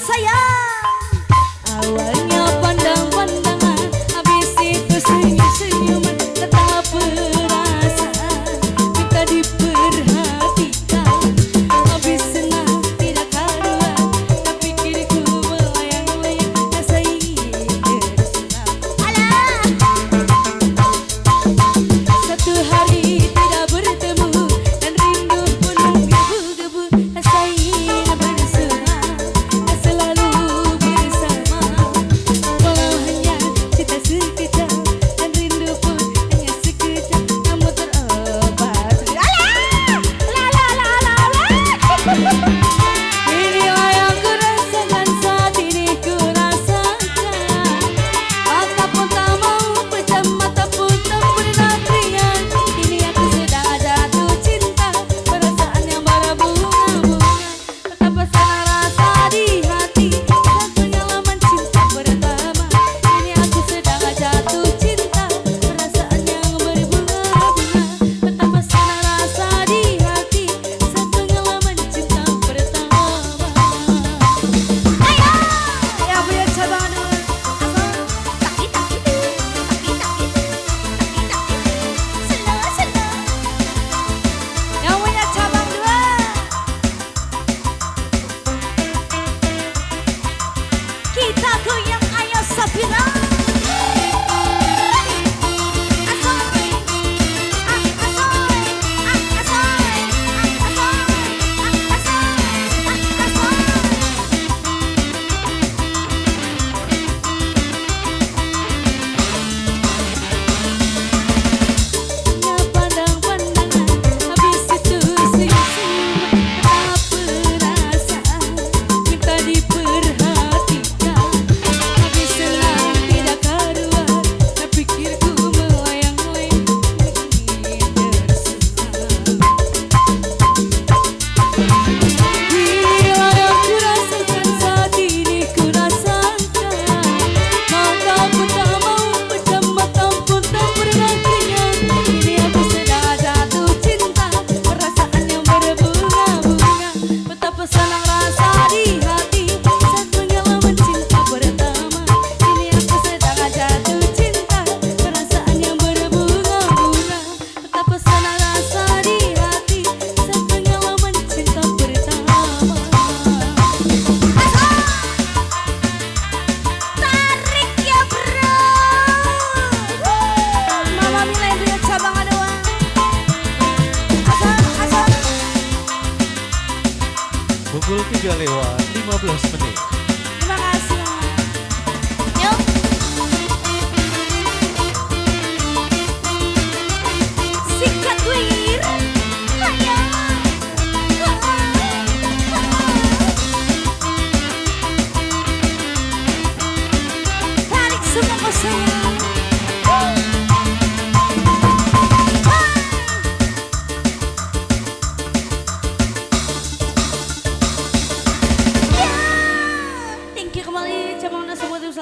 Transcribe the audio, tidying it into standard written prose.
sayang. Awalnya pandang-pandangan, habis itu senyum-senyuman, tetap perasaan kita diperhatikan. Habis senang tidak karuan, tak pikirku melayang-layang, rasa ingin tersenam. Alah, satu hari tidak bertemu dan rindu pun menggebu-gebu, rasa ingin bersama dan selalu bersama. Walau hanya cinta sekejap dan rindu pun hanya sekejap, namun terobati. Alah, la la la la la. Inilah yang ku rasakan saat ini, ku rasakan. Mata pun tak mau pejam, mata pun tak pernah riang. Kini aku sedang jatuh cinta, perasaan yang berbunga-bunga. Betapa sana rasa di hati saat pengalaman cinta pertama. Kini aku sedang jatuh cinta, perasaan yang berbunga-bunga. Betapa sana rasa di hati saat pengalaman cinta pertama. Ayo, yang punya cabang dua. Yang punya cabang dua. Kita goyang, ayo Safira. Asoy, asoy, asoy, pandang-pandangan, habis itu senyum-senyum, tetap perasaan kita diperhatikan. Habis senang tidak karuan, tak pikirku melayang-layang, ingin tersenam. Inilah yang ku rasakan saat ini, ku rasakan. Mata pun tak mau pejam, mata pun tak pernah kenyang. Kini aku sedang jatuh cinta, perasaan yang berbunga-bunga. Betapa senang rasa di hati saat pengalaman cinta pertama. Kini aku sedang jatuh cinta, perasaan yang berbunga-bunga. Betapa senang rasa di hati saat pengalaman cinta pertama. Tarik ya bro. Mama Mila yang punya cabang doang. Pukul 3 lewat 15 menit.